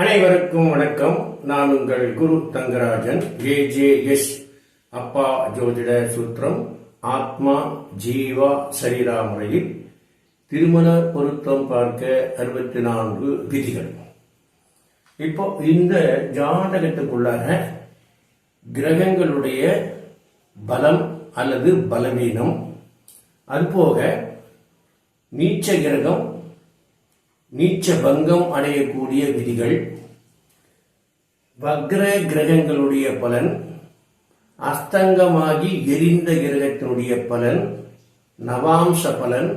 அனைவருக்கும் வணக்கம். நான் உங்கள் குரு தங்கராஜன். AJS அப்பா ஜோதிட சூத்திரம் ஆத்மா ஜீவா சரீரா முறையில் திருமண பொருத்தம் பார்க்க 64 விதிகள். இப்போ இந்த ஜாதகத்துக்குள்ளாக கிரகங்களுடைய பலம் அல்லது பலவீனம், அதுபோக நீச்ச கிரகம் நீச்ச பங்கம் அடையக்கூடிய விதிகள், வக்ர கிரகங்களுடைய பலன், அஸ்தங்கமாகி எரிந்த கிரகத்தினுடைய பலன், நவாம்ச பலன்,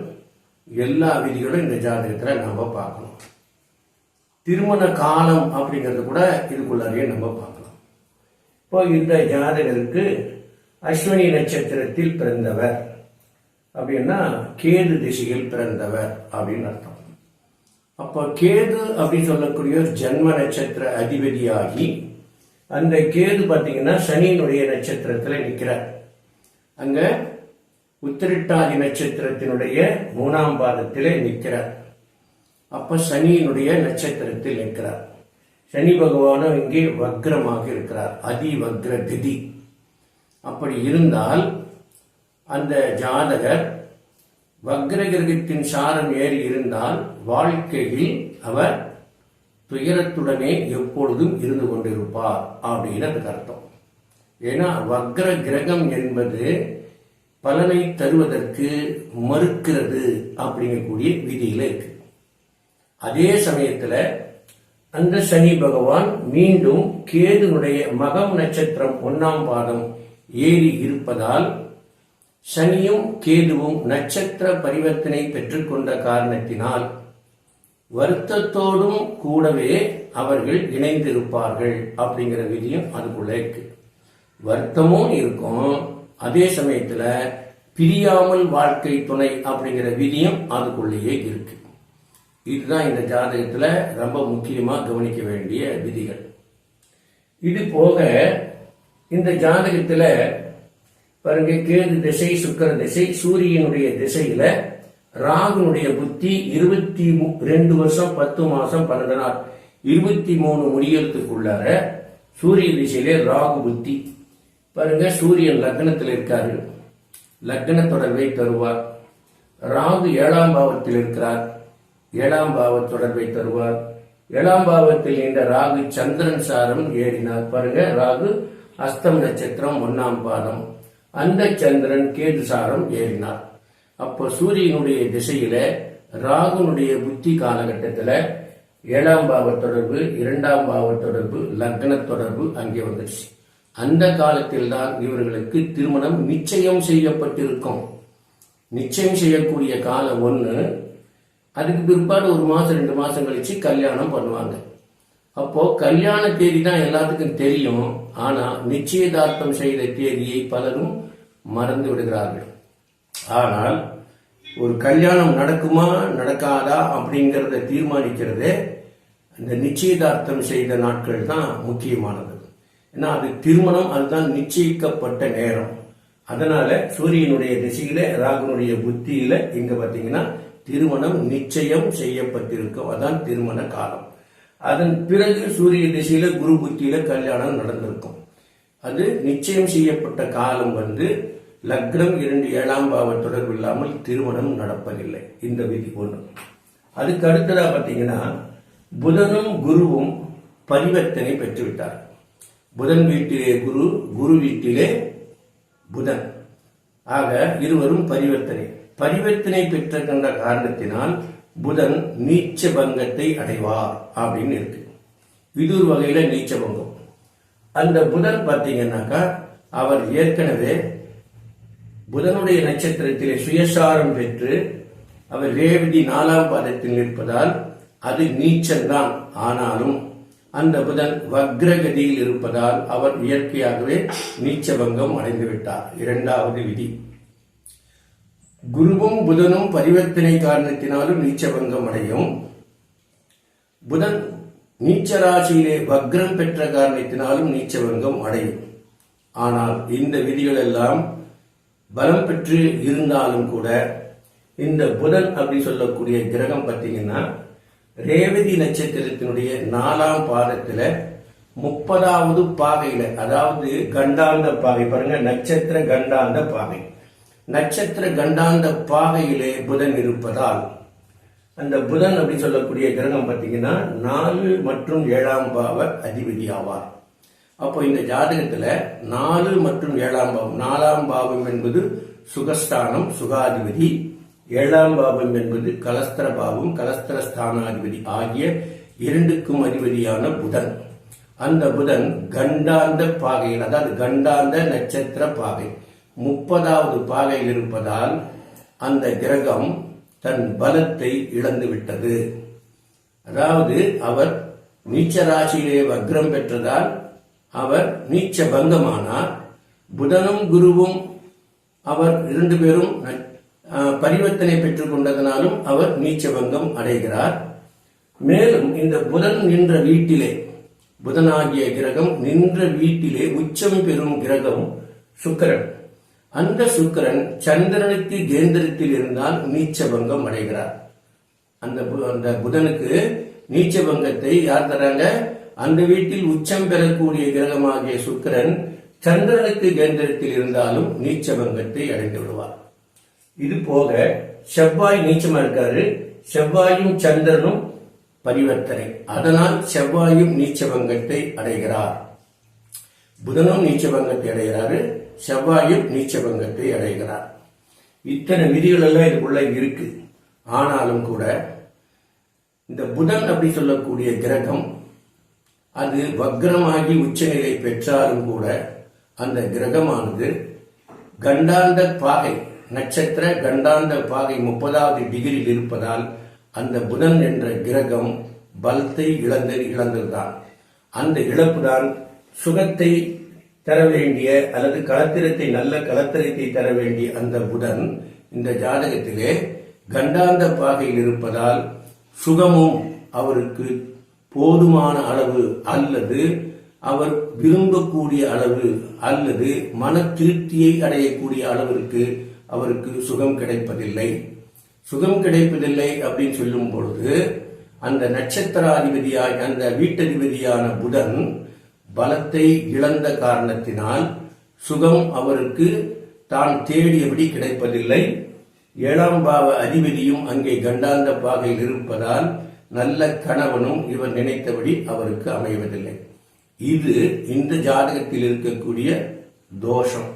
எல்லா விதிகளும் இந்த ஜாதகத்தில் நம்ம பார்க்கணும். திருமண காலம் அப்படிங்கிறது கூட இதுக்குள்ளாரையே நம்ம பார்க்கலாம். இப்போ இந்த ஜாதகருக்கு அஸ்வினி நட்சத்திரத்தில் பிறந்தவர் அப்படின்னா கேது திசையில் பிறந்தவர் அப்படின்னு அர்த்தம். அப்ப கேது அப்படின்னு சொல்லக்கூடிய ஜன்ம நட்சத்திர அதிபதியாகி அந்த கேது பார்த்தீங்கன்னா சனியினுடைய நட்சத்திரத்துல நிற்கிறார். அங்க உத்திரட்டாதி நட்சத்திரத்தினுடைய 3ஆம் பாதத்திலே நிற்கிறார். அப்ப சனியினுடைய நட்சத்திரத்தில் நிற்கிறார். சனி பகவானும் இங்கே வக்ரமாக இருக்கிறார், அதி வக்ர கதி. அப்படி இருந்தால் அந்த ஜாதகர் வக்ர கிரகத்தின் சாரம் ஏறி இருந்தால் வாழ்க்கையில் அவர் துயரத்துடனே எப்பொழுதும் இருந்து கொண்டிருப்பார் அப்படின்னு அதுக்கு அர்த்தம். ஏன்னா வக்ர கிரகம் என்பது பலனை தருவதற்கு மறுக்கிறது அப்படிங்கக்கூடிய விதியில இருக்கு. அதே சமயத்துல அந்த சனி பகவான் மீண்டும் கேதுனுடைய மகம் நட்சத்திரம் 1ஆம் பாதம் ஏறி இருப்பதால் சனியும் கேதுவும் நட்சத்திர பரிவர்த்தனை பெற்றுக்கொண்ட காரணத்தினால் வருத்தத்தோடும் கூடவே அவர்கள் இணைந்திருப்பார்கள் அப்படிங்கிற விதியும் அதுக்குள்ள இருக்கு. வருத்தமும் இருக்கும், அதே சமயத்துல பிரியாமல் வாழ்க்கை துணை அப்படிங்கிற விதியும் அதுக்குள்ளேயே இருக்கு. இதுதான் இந்த ஜாதகத்துல ரொம்ப முக்கியமா கவனிக்க வேண்டிய விதிகள். இது போக இந்த ஜாதகத்துல பாருங்க, கேது திசை, சுக்கிர திசை, சூரியனுடைய திசையில ராகுனுடைய புத்தி 22 வருஷம் 10 மாசம் 12 நாள் 23 முடியறதுக்குள்ளார சூரிய திசையிலே ராகு புத்தி. பாருங்க, சூரியன் லக்னத்தில் இருக்காரு, லக்ன தொடர்பை தருவார். ராகு 7ஆம் பாவத்தில் இருக்கிறார், 7ஆம் பாவ தொடர்பை தருவார். 7ஆம் பாவத்தில் இந்த ராகு சந்திரன் சாரம் ஏறினார். பாருங்க, ராகு அஸ்தம் நட்சத்திரம் 1ஆம் பாதம், அந்த சந்திரன் கேது சாரம் ஏறினார். அப்போ சூரியனுடைய திசையில ராகுனுடைய புத்தி காலகட்டத்தில் 7ஆம் பாவ தொடர்பு, 2ஆம் பாவ தொடர்பு, லக்ன தொடர்பு அங்கே வந்துடுச்சு. அந்த காலத்தில் தான் இவர்களுக்கு திருமணம் நிச்சயம் செய்யப்பட்டிருக்கும். நிச்சயம் செய்யக்கூடிய காலம் ஒண்ணு, அதுக்கு பிற்பாடு 1 மாசம் 2 மாசம் கழிச்சு கல்யாணம் பண்ணுவாங்க. அப்போ கல்யாண தேதி தான் எல்லாத்துக்கும் தெரியும், ஆனா நிச்சயதார்த்தம் செய்த தேதியை பலரும் மறந்து விடுகிறார்கள். ஆனால் ஒரு கல்யாணம் நடக்குமா நடக்காதா அப்படிங்கறத தீர்மானிக்கிறதே அந்த நிச்சயதார்த்தம் செய்த நாட்கள் தான் முக்கியமானது. ஏன்னா அது திருமணம், அதுதான் நிச்சயிக்கப்பட்ட நேரம். அதனால சூரியனுடைய திசையில ராகுனுடைய புத்தியில இங்க பாத்தீங்கன்னா திருமணம் நிச்சயம் செய்யப்பட்டிருக்கும், அதான் திருமண காலம். அதன் பிறகு சூரிய திசையில குரு புத்தியில கல்யாணம் நடந்திருக்கும். அது நிச்சயம் செய்யப்பட்ட காலம் லக்னம் 2 7ஆம் பாவ தொடர்பு இல்லாமல் திருமணம் நடப்பதில்லை. இந்த விதி ஒன்று. அதுக்கு அடுத்ததா பாத்தீங்கன்னா புதனும் குருவும் பரிவர்த்தனை பெற்றுவிட்டார். புதன் வீட்டிலே குரு, குரு வீட்டிலே புதன், ஆக இருவரும் பரிவர்த்தனை பெற்ற கண்ட காரணத்தினால் புதன் நீச்ச பங்கத்தை அடைவார் அப்படின்னு இருக்கு. இது ஒரு வகையில நீச்ச பங்கம். அந்த புதன் பார்த்தீங்கன்னாக்கா அவர் ஏற்கனவே புதனுடைய நட்சத்திரத்திலே சுயசாரம் பெற்று அவர் ரேவதி 4ஆம் பாதத்தில் நிற்பதால் அது நீச்சல்தான். ஆனாலும் அந்த புதன் வக்ரகதியில் இருப்பதால் அவர் இயற்கையாகவே நீச்ச பங்கம் அடைந்து விட்டார். 2வது விதி. குருவும் புதனும் பரிவர்த்தனை காரணத்தினாலும் நீச்சபங்கம் அடையும். புதன் நீச்சராசியிலே வக்ரம் பெற்ற காரணத்தினாலும் நீச்சபங்கம் அடையும். ஆனால் இந்த விதிகள் எல்லாம் பலம் பெற்று இருந்தாலும் கூட இந்த புதன் அப்படி சொல்லக்கூடிய கிரகம் பார்த்தீங்கன்னா ரேவதி நட்சத்திரத்தினுடைய 4ஆம் பாதத்துல 30வது பாகையில, அதாவது கண்டாந்த பாகை பாருங்க, நட்சத்திர கண்டாந்த பாகை, நட்சத்திர கண்டாந்த பாகையிலே புதன் இருப்பதால், அந்த புதன் அப்படி சொல்லக்கூடிய கிரகம் பார்த்தீங்கன்னா 4 மற்றும் 7ஆம் பாவ அதிபதி ஆவார். அப்போ இந்த ஜாதகத்துல 4 மற்றும் 7ஆம் பாவம், 4ஆம் பாவம் என்பது சுகஸ்தானம், சுகாதிபதி, 7ஆம் பாவம் என்பது கலஸ்திர பாவம், கலஸ்திர ஸ்தானாதிபதி ஆகிய 2க்கும் அதிபதியான புதன். அந்த புதன் கண்டாந்த பாகையில், அதாவது கண்டாந்த நட்சத்திர பாகை 30வது பாகையில் இருப்பதால் அந்த கிரகம் தன் பலத்தை இழந்து விட்டது. அதாவது அவர் நீச்ச ராசியிலே வக்ரம் பெற்றதால் அவர் நீச்ச பங்கமானார். புதனும் குருவும் அவர் 2 பேரும் பரிவர்த்தனை பெற்றுக் கொண்டதனாலும் அவர் நீச்ச பங்கம் அடைகிறார். மேலும் இந்த புதன் நின்ற வீட்டிலே, புதனாகிய கிரகம் நின்ற வீட்டிலே உச்சம் பெறும் கிரகம் சுக்கிரன். அந்த சுக்கிரன் சந்திரனுக்கு கேந்திரத்தில் இருந்தால் நீச்சபங்கம் அடைகிறார். அந்த புதனுக்கு நீச்சபங்கத்தை யார் தராங்க? அந்த வீட்டில் உச்சம் பெறக்கூடிய கிரகமாகிய சுக்கிரன் சந்திரனுக்கு கேந்திரத்தில் இருந்தாலும் நீச்சபங்கத்தை அடைந்து விடுவார். இது போக செவ்வாய் நீச்சமா இருக்காரு, செவ்வாயும் சந்திரனும் பரிவர்த்தனை, அதனால் செவ்வாயும் நீச்சபங்கத்தை அடைகிறார். புதனும் நீச்சபங்கத்தை அடைகிறாரு, செவ்வாயும் நீச்சபங்கத்தை அடைகிறார். இத்தனை விதிகள் எல்லாம் இதுக்குள்ள இருக்கு. ஆனாலும் கூட இந்த புதன் அப்படி சொல்லக்கூடிய கிரகம் அது வக்ரமாகி உச்சநிலை பெற்றாலும் கூட அந்த கிரகமானது கண்டாந்த பாகை, நட்சத்திர கண்டாந்த பாகை 30வது டிகிரியில் இருப்பதால் அந்த புதன் என்ற கிரகம் பலத்தை இழந்ததுதான். அந்த இழப்புதான் சுகத்தை தர வேண்டிய அல்லது கலத்திரத்தை, நல்ல கலத்திரத்தை தர வேண்டிய அந்த புதன் இந்த ஜாதகத்திலே கண்டாந்த பாகையில் இருப்பதால் சுகமும் அவருக்கு போதுமான அளவு அல்லது அவர் விரும்பக்கூடிய அளவு அல்லது மன திருப்தியை அடையக்கூடிய அளவிற்கு அவருக்கு சுகம் கிடைப்பதில்லை. சுகம் கிடைப்பதில்லை அப்படின்னு சொல்லும் பொழுது அந்த நட்சத்திராதிபதியாய், அந்த வீட்டதிபதியான புதன் பலத்தை இழந்த காரணத்தினால் சுகம் அவருக்கு தான் தேடியபடி கிடைப்பதில்லை. 7ஆம் பாவ அதிபதியும் அங்கே கண்டாந்த பாகையில் இருப்பதால் நல்ல கணவனும் இவர் நினைத்தபடி அவருக்கு அமைவதில்லை. இது இந்த ஜாதகத்தில் இருக்கக்கூடிய தோஷம்.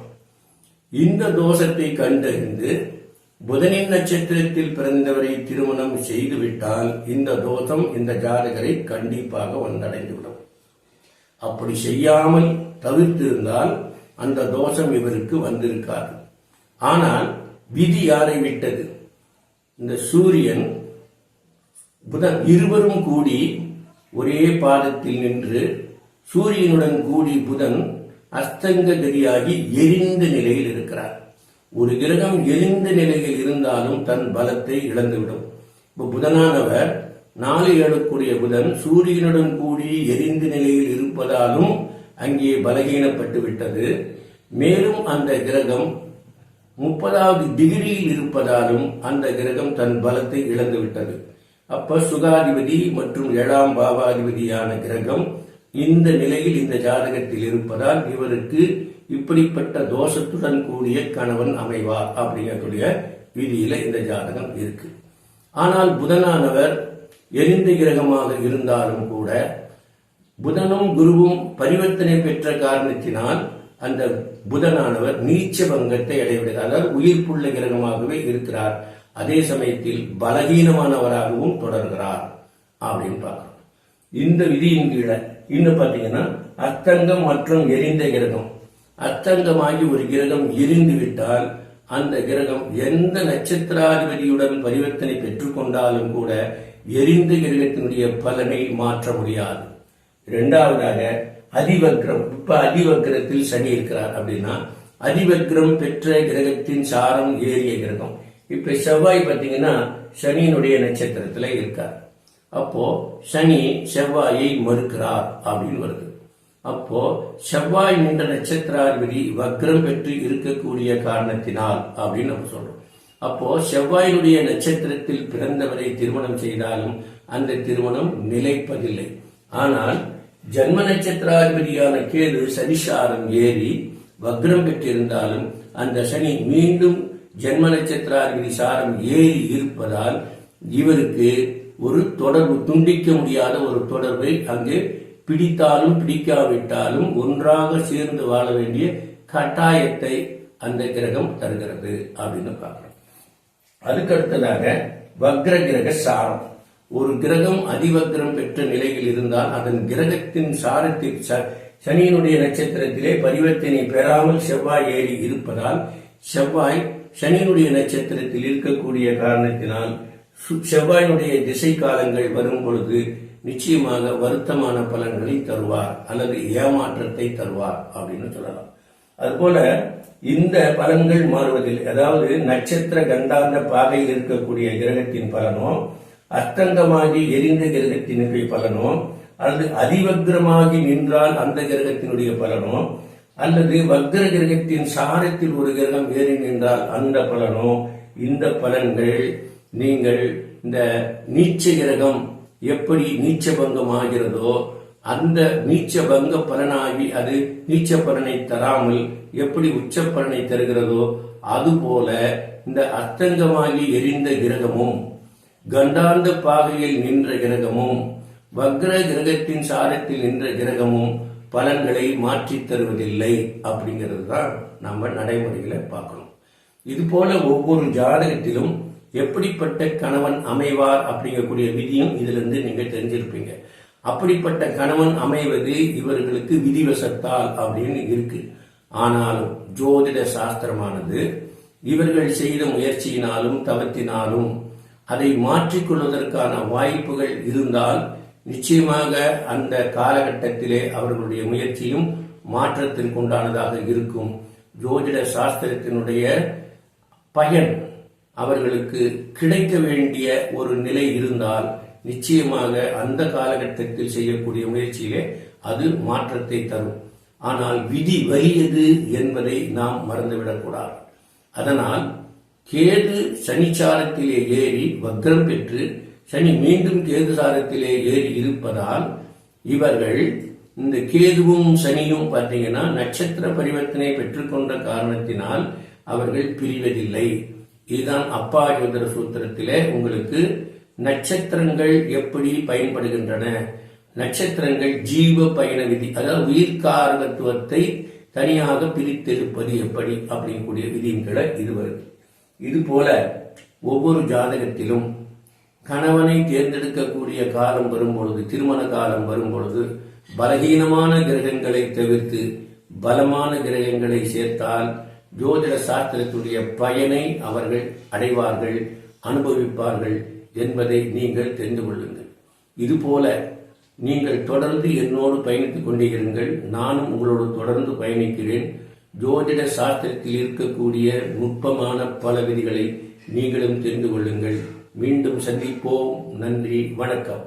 இந்த தோஷத்தை கண்டறிந்து புதனின் நட்சத்திரத்தில் பிறந்தவரை திருமணம் செய்துவிட்டால் இந்த தோஷம் இந்த ஜாதகரை கண்டிப்பாக வந்தடைந்துவிடும். அப்படி செய்யாமல் தவிர்த்திருந்தால் அந்த தோஷம் இவருக்கு வந்திருக்காது. ஆனால் விதி யாரை விட்டது? இந்த சூரியன் புதன் இருவரும் கூடி ஒரே பாதத்தில் நின்று சூரியனுடன் கூடி புதன் அஸ்தங்க கதியாகி எரிந்த நிலையில் இருக்கிறார். ஒரு கிரகம் எரிந்த நிலையில் இருந்தாலும் தன் பலத்தை இழந்துவிடும். இப்ப புதனானவர் 4-7 புதன் சூரியனுடன் கூடி எரிந்த நிலையில் இருப்பதாலும் அங்கே பலகீனப்பட்டு விட்டது. மேலும் அந்த கிரகம் 30வது டிகிரியில் இருப்பதாலும் அந்த கிரகம் தன் பலத்தை இழந்து விட்டது. அப்ப சுகாதிபதி மற்றும் 7ஆம் பாவாதிபதியான கிரகம் இந்த நிலையில் இந்த ஜாதகத்தில் இருப்பதால் இவருக்கு இப்படிப்பட்ட தோஷத்துடன் கூடிய கணவன் அமைவார் அப்படிங்கக்கூடிய விதியில இந்த ஜாதகம் இருக்கு. ஆனால் புதனானவர் எரிந்த கிரகமாக இருந்தாலும் கூட புதனும் குருவும் பரிவர்த்தனை பெற்ற காரணத்தினால் அந்த புதனானவர் நீச்ச பங்கத்தை அடைவிடுகிறார். அதாவது உயிர்ப்புள்ள கிரகமாகவே இருக்கிறார். அதே சமயத்தில் பலகீனமானவராகவும் தொடர்கிறார் அப்படின்னு பார்க்கிறோம். இந்த விதியின் கீழே இன்னும் பார்த்தீங்கன்னா அஸ்தங்கம் மற்றும் எரிந்த கிரகம், அஸ்தங்கமாகி ஒரு கிரகம் எரிந்து விட்டால் அந்த கிரகம் எந்த நட்சத்திராதிபதியுடன் பரிவர்த்தனை பெற்றுக்கொண்டாலும் கூட எரிந்த கிரகத்தினுடைய பலனை மாற்ற முடியாது. இரண்டாவதாக அதிவக்ரம். இப்ப அதிவக்ரத்தில் சனி இருக்கிறார் அப்படின்னா அதிவக்ரம் பெற்ற கிரகத்தின் சாரம் ஏறிய கிரகம். இப்ப செவ்வாய் பார்த்தீங்கன்னா சனியினுடைய நட்சத்திரத்துல இருக்கார். அப்போ சனி செவ்வாயை மறுக்கிறார் அப்படின்னு வருது. அப்போ செவ்வாய் நின்ற நட்சத்திராதிபதி வக்ரம் பெற்று இருக்கக்கூடிய காரணத்தினால் அப்படின்னு நம்ம சொல்றோம். அப்போ செவ்வாயினுடைய நட்சத்திரத்தில் பிறந்தவரை திருமணம் செய்தாலும் அந்த திருமணம் நிலைப்பதில்லை. ஆனால் ஜன்ம நட்சத்திராதிபதியான கேது சனிசாரம் ஏறி வக்ரம் பெற்றிருந்தாலும் அந்த சனி மீண்டும் ஜன்ம நட்சத்திராதிபதி சாரம் ஏறி இருப்பதால் இவருக்கு ஒரு தொடர்பு, துண்டிக்க முடியாத ஒரு தொடர்பை அங்கே பிடித்தாலும் பிடிக்காவிட்டாலும் ஒன்றாக சேர்ந்து வாழ வேண்டிய கட்டாயத்தை அந்த கிரகம் தருகிறது அப்படின்னு பார்க்கிறோம். அதுக்கடுத்ததாக வக்ர கிரக சாரம். ஒரு கிரகம் அதிவக்ரம் பெற்ற நிலையில் இருந்தால் அதன் கிரகத்தின் சாரத்தில் சனியினுடைய நட்சத்திரத்திலே பரிவர்த்தனை பெறாமல் செவ்வாய் ஏறி இருப்பதால் செவ்வாய் சனியினுடைய நட்சத்திரத்தில் இருக்கக்கூடிய காரணத்தினால் செவ்வாயினுடைய திசை காலங்கள் வரும் பொழுது நிச்சயமாக வருத்தமான பலன்களை தருவார் அல்லது ஏமாற்றத்தை தருவார் அப்படின்னு சொல்லலாம். அதுபோல இந்த பலன்கள் மாறுவதில்லை. அதாவது நட்சத்திர கண்டாந்த பாதையில் இருக்கக்கூடிய கிரகத்தின் பலனோ, அஸ்தங்கமாகி எரிந்த கிரகத்தினுடைய பலனோ, அல்லது அதிவக்ரமாகி நின்றால் அந்த கிரகத்தினுடைய பலனோ, அல்லது வக்ர கிரகத்தின் சாரத்தில் ஒரு கிரகம் ஏறி நின்றால் அந்த பலனோ, இந்த பலன்கள் நீங்கள் இந்த நீச்ச கிரகம் எப்படி நீச்ச பங்கம் ஆகிறதோ அந்த நீச்ச பங்க பலனாகி அது நீச்ச பலனை தராமல் எப்படி உச்ச பலனை தருகிறதோ அதுபோல இந்த அஸ்தங்கமாகி எரிந்த கிரகமும் கண்டாந்த பாகையில் நின்ற கிரகமும் வக்ர கிரகத்தின் சாரத்தில் நின்ற கிரகமும் பலன்களை மாற்றி தருவதில்லை அப்படிங்கிறது தான் நம்ம நடைமுறைகளை பார்க்கணும். இது போல ஒவ்வொரு ஜாதகத்திலும் எப்படிப்பட்ட கணவன் அமைவார் அப்படிங்கக்கூடிய விதியும் இதுல இருந்து நீங்க தெரிஞ்சிருப்பீங்க. அப்படிப்பட்ட கணவன் அமைவது இவர்களுக்கு விதிவசத்தால் அப்படின்னு இருக்கு. ஆனாலும் ஜோதிட சாஸ்திரமானது இவர்கள் செய்த முயற்சியினாலும் தவத்தினாலும் அதை மாற்றிக்கொள்வதற்கான வாய்ப்புகள் இருந்தால் நிச்சயமாக அந்த காலகட்டத்திலே அவர்களுடைய முயற்சியும் மாற்றத்திற்கு உண்டானதாக இருக்கும். ஜோதிட சாஸ்திரத்தினுடைய பயன் அவர்களுக்கு கிடைக்க வேண்டிய ஒரு நிலை இருந்தால் நிச்சயமாக அந்த காலகட்டத்தில் செய்யக்கூடிய முயற்சியிலே அது மாற்றத்தை தரும். ஆனால் விதி வலியது என்பதை நாம் மறந்துவிடக்கூடாது. அதனால் கேது சனிச்சாரத்திலே ஏறி வக்ரம் பெற்று சனி மீண்டும் கேது சாரத்திலே ஏறி இருப்பதால் இவர்கள் இந்த கேதுவும் சனியும் பார்த்தீங்கன்னா நட்சத்திர பரிவர்த்தனை பெற்றுக்கொண்ட காரணத்தினால் அவர்கள் பிரிவதில்லை. இதுதான் அப்பா ஜோதிட சூத்திரத்திலே உங்களுக்கு நட்சத்திரங்கள் எப்படி பயன்படுகின்றன, நட்சத்திரங்கள் ஜீவ பயண விதி, அதாவது உயிர்காரகத்துவத்தை தனியாக பிரித்தெடுப்பது எப்படி அப்படிங்கக்கூடிய விதிகளை இது வருது. இது போல ஒவ்வொரு ஜாதகத்திலும் கணவனை தேர்ந்தெடுக்கக்கூடிய காலம் வரும்பொழுது, திருமண காலம் வரும்பொழுது பலகீனமான கிரகங்களை தவிர்த்து பலமான கிரகங்களை சேர்த்தால் ஜோதிட சாஸ்திரத்துடைய பயனை அவர்கள் அடைவார்கள், அனுபவிப்பார்கள் என்பதை நீங்கள் தெரிந்து கொள்ளுங்கள். இதுபோல நீங்கள் தொடர்ந்து என்னோடு பயணித்துக் கொண்டே இருங்கள். நானும் உங்களோடு தொடர்ந்து பயணிக்கிறேன். ஜோதிட சாஸ்திரத்தில் இருக்கக்கூடிய நுட்பமான பல விதிகளை நீங்களும் தெரிந்து கொள்ளுங்கள். மீண்டும் சந்திப்போம். நன்றி, வணக்கம்.